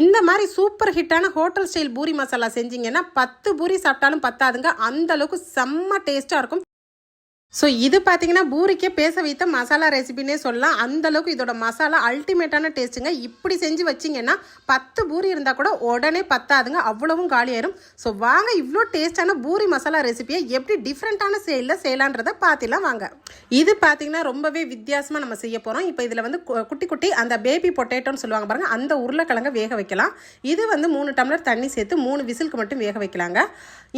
இந்த மாதிரி சூப்பர் ஹிட்டான ஹோட்டல் ஸ்டைல் பூரி மசாலா செஞ்சீங்கன்னா 10 பூரி சாப்பிட்டாலும் பத்தாதுங்க. அந்த அளவுக்கு செம்ம டேஸ்ட்டாக இருக்கும். ஸோ இது பார்த்தீங்கன்னா பூரிக்கே பேச வைத்த மசாலா ரெசிபின்னே சொல்லலாம். அந்தளவுக்கு இதோட மசாலா அல்டிமேட்டான டேஸ்ட்டுங்க. இப்படி செஞ்சு வச்சிங்கன்னா 10 பூரி இருந்தால் கூட உடனே பத்தாதுங்க, அவ்வளவும் காலியாயிரும். ஸோ வாங்க இவ்வளோ டேஸ்ட்டான பூரி மசாலா ரெசிபியை எப்படி டிஃப்ரெண்ட்டான ஸ்டைலில் செய்யலான்றதை பார்த்துலாம் வாங்க. இது பார்த்தீங்கன்னா ரொம்பவே வித்தியாசமாக நம்ம செய்ய போகிறோம். இப்போ இதில் வந்து குட்டி குட்டி அந்த பேபி பொட்டேட்டோன்னு சொல்லுவாங்க பாருங்கள், அந்த உருளைக்கிழங்கை வேக வைக்கலாம். இது வந்து 3 டம்ளர் தண்ணி சேர்த்து 3 விசிலுக்கு மட்டும் வேக வைக்கலாங்க.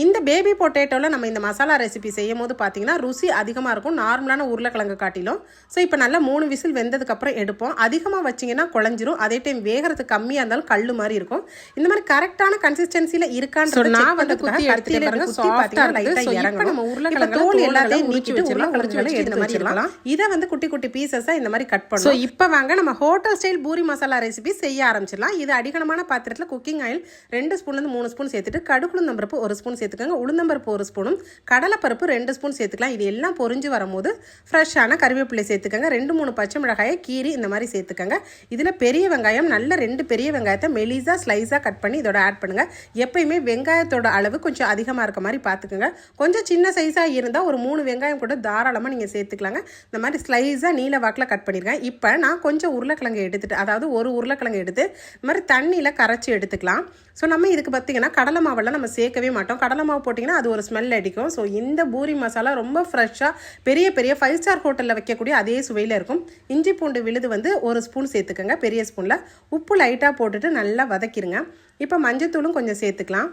இந்த பேபி பொட்டேட்டோவில் நம்ம இந்த மசாலா ரெசிபி செய்யும் போது பார்த்தீங்கன்னா ருசி அதிகமாக இருக்கும் நார்மலான உருளைக்கிழங்கு காட்டிலும். ஸோ இப்போ நல்லா 3 விசில் வெந்ததுக்கப்புறம் எடுப்போம். அதிகமாக வச்சிங்கன்னா குழஞ்சிரும். அதே டைம் வேகிறதுக்கு கம்மியாக இருந்தாலும் கல் மாதிரி இருக்கும். இந்த மாதிரி கரெக்டான கன்சிஸ்டன்சியில் இருக்கான்னு நான் வந்து குத்தி எடுத்துட்டு பாருங்க, சாஃப்டாக லைட்டாக இறங்கணும். நம்ம உருளைக்கிழங்கு தோல் எல்லாத்தையும் நீக்கிட்டு உருளைக்கிழங்குகளை எடுத்து வச்சிடலாம். இதை வந்து குட்டி குட்டி பீசஸாக இந்த மாதிரி கட் பண்ணுவோம். ஸோ இப்போ வாங்க நம்ம hotel style puri masala recipe செய்ய ஆரம்பிச்சிடலாம். இது அடிகனமான பாத்திரத்தில் குக்கிங் ஆயில் 2 ஸ்பூன்லேருந்து 3 ஸ்பூன் சேர்த்துட்டு கடுகுளுந்தம்பருப்பு 1 ஸ்பூன் சேர்த்துக்கோங்க. உளுந்தம்பருப்பு 1 ஸ்பூனும் கடலைப்பருப்பு 2 ஸ்பூன் சேர்த்துக்கலாம். இது எல்லாம் பொரிஞ்சு வரும்போது ஃப்ரெஷ்ஷான கறிவேப்பிலை சேர்த்துக்கங்க. 2-3 பச்சை மிளகாயை கீரி இந்த மாதிரி சேர்த்துக்கங்க. இதில் பெரிய வெங்காயம் நல்ல 2 பெரிய வெங்காயத்தை மெலிசாக ஸ்லைஸாக கட் பண்ணி இதோட ஆட் பண்ணுங்கள். எப்பயுமே வெங்காயத்தோட அளவு கொஞ்சம் அதிகமாக இருக்க மாதிரி பார்த்துக்கோங்க. கொஞ்சம் சின்ன சைஸாக இருந்தால் ஒரு 3 வெங்காயம் கூட தாராளமாக நீங்கள் சேர்த்துக்கலாங்க. இந்த மாதிரி ஸ்லைஸாக நீல வாக்கில் கட் பண்ணியிருக்கேன். இப்போ நான் கொஞ்சம் உருளைக்கிழங்கு எடுத்துட்டு, அதாவது ஒரு உருளைக்கிழங்கு எடுத்து இந்த மாதிரி தண்ணியில் கரைச்சி எடுத்துக்கலாம். ஸோ நம்ம இதுக்கு பார்த்தீங்கன்னா கடலை மாவெல்லாம் நம்ம சேர்க்கவே மாட்டோம். கடலை மாவு போட்டிங்கன்னா அது ஒரு ஸ்மெல் அடிக்கும். ஸோ இந்த பூரி மசாலா ரொம்ப ஃப்ரெஷ்ஷாக பெரிய பெரிய 5 ஸ்டார் ஹோட்டலில் வைக்கக்கூடிய அதே சுவையில் இருக்கும். இஞ்சி பூண்டு விழுது வந்து 1 ஸ்பூன் சேர்த்துக்கோங்க பெரிய ஸ்பூனில். உப்பு லைட்டாக போட்டுட்டு நல்லா வதக்கிடுங்க. இப்போ மஞ்சத்தூளும் கொஞ்சம் சேர்த்துக்கலாம்.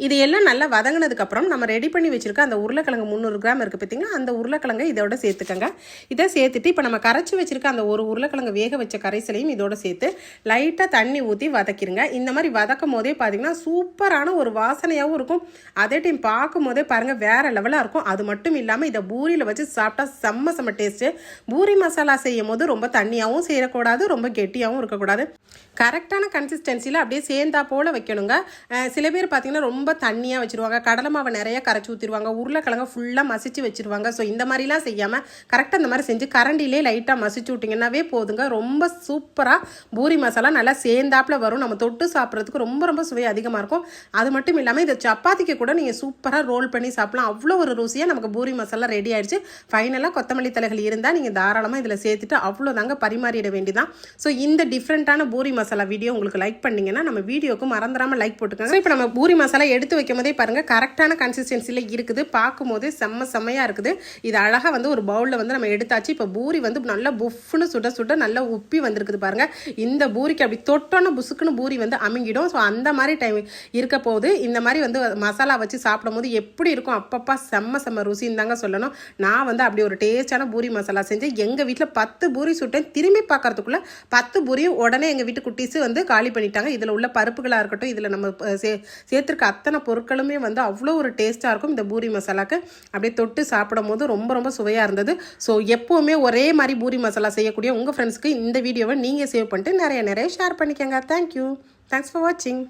இது எல்லாம் நல்லா வதங்கினதுக்கப்புறம் நம்ம ரெடி பண்ணி வச்சுருக்க அந்த உருளைக்கிழங்கு 300 கிராம் இருக்குது பார்த்தீங்கன்னா, அந்த உருளைக்கிழங்கை இதோட சேர்த்துக்கங்க. இதை சேர்த்துட்டு இப்போ நம்ம கரைச்சி வச்சுருக்க அந்த ஒரு உருளைக்கிழங்கு வேக வச்ச கரைசலையும் இதோட சேர்த்து லைட்டாக தண்ணி ஊற்றி வதக்கிடுங்க. இந்த மாதிரி வதக்கும் போதே பார்த்தீங்கன்னா சூப்பரான ஒரு வாசனையாகவும் இருக்கும். அதே டைம் பார்க்கும் போதே பாருங்கள் வேறு லெவலாக இருக்கும். அது மட்டும் இல்லாமல் இதை பூரியில் வச்சு சாப்பிட்டா செம்ம டேஸ்ட்டு. பூரி மசாலா செய்யும் போது ரொம்ப தண்ணியாகவும் செய்யக்கூடாது, ரொம்ப கெட்டியாகவும் இருக்கக்கூடாது. கரெக்டான கன்சிஸ்டன்சியில் அப்படியே சேர்ந்தா போல் வைக்கணுங்க. சில பேர் பார்த்தீங்கன்னா ரொம்ப தண்ணியாக வச்சுருவாங்க, கடலை மாவை நிறைய கரைச்சி ஊற்றிடுவாங்க, உருளைக்கிழங்க ஃபுல்லாக மசிச்சு வச்சுருவாங்க. ஸோ இந்த மாதிரிலாம் செய்யாமல் கரெக்டாக இந்த மாதிரி செஞ்சு கரண்டிலே லைட்டாக மசிச்சு விட்டிங்கன்னாவே போதுங்க. ரொம்ப சூப்பராக பூரி மசாலா நல்லா சேர்ந்தாப்பில் வரும். நம்ம தொட்டு சாப்பிட்றதுக்கு ரொம்ப சுவை அதிகமாக இருக்கும். அது மட்டும் இல்லாமல் இதை சப்பாத்திக்கு கூட நீங்கள் சூப்பராக ரோல் பண்ணி சாப்பிடலாம். அவ்வளோ ஒரு ருசியாக நமக்கு பூரி மசாலா ரெடி ஆயிடுச்சு. ஃபைனலாக கொத்தமல்லி தலைகள் இருந்தால் நீங்கள் தாராளமாக இதில் சேர்த்துட்டு அவ்வளோதாங்க பரிமாறிட வேண்டியதான். ஸோ இந்த டிஃப்ரெண்ட்டான பூரி மசாலா வீடியோ உங்களுக்கு லைக் பண்ணிங்கன்னா நம்ம வீடியோக்கு மறந்துடாமல் லைக் போட்டுக்கோங்க. இப்போ நம்ம பூரி மசாலா எடுத்து வைக்கும் போதே பாருங்கள் கரெக்டான கன்சிஸ்டன்சியில் இருக்குது. பார்க்கும் போதே செம்மையாக இருக்குது. இது அழகாக வந்து ஒரு பவுலில் வந்து நம்ம எடுத்தாச்சு. இப்போ பூரி வந்து நல்லா புஃப்னு சுட நல்லா உப்பி வந்திருக்குது பாருங்கள். இந்த பூரிக்கு அப்படி தொட்டோன்னா புசுக்குன்னு பூரி வந்து அமுங்கிடும். ஸோ அந்த மாதிரி டைம் இருக்க போது இந்த மாதிரி வந்து மசாலா வச்சு சாப்பிடும் போது எப்படி இருக்கும், அப்பப்பா செம்ம ருசின்னு தாங்க சொல்லணும். நான் வந்து அப்படி ஒரு டேஸ்டான பூரி மசாலா செஞ்சு எங்கள் வீட்டில் 10 பூரி சுட்டேன். திரும்பி பார்க்கறதுக்குள்ளே 10 பூரியும் உடனே எங்கள் வீட்டு குட்டீஸு வந்து காலி பண்ணிட்டாங்க. இதில் உள்ள பருப்புகளாக இருக்கட்டும், இதில் நம்ம சேர்த்துருக்க அத்தனை பொருட்களுமே வந்து அவ்வளோ ஒரு டேஸ்ட்டாக இருக்கும். இந்த பூரி மசாலாக்கு அப்படியே தொட்டு சாப்பிடும் போது ரொம்ப சுவையாக இருந்தது. ஸோ எப்போவுமே ஒரே மாதிரி பூரி மசாலா செய்யக்கூடிய உங்கள் ஃப்ரெண்ட்ஸ்க்கு இந்த வீடியோவை நீங்கள் சேவ் பண்ணிட்டு நிறைய ஷேர் பண்ணிக்கோங்க. தேங்க்யூ. தேங்க்ஸ் ஃபார் வாட்சிங்.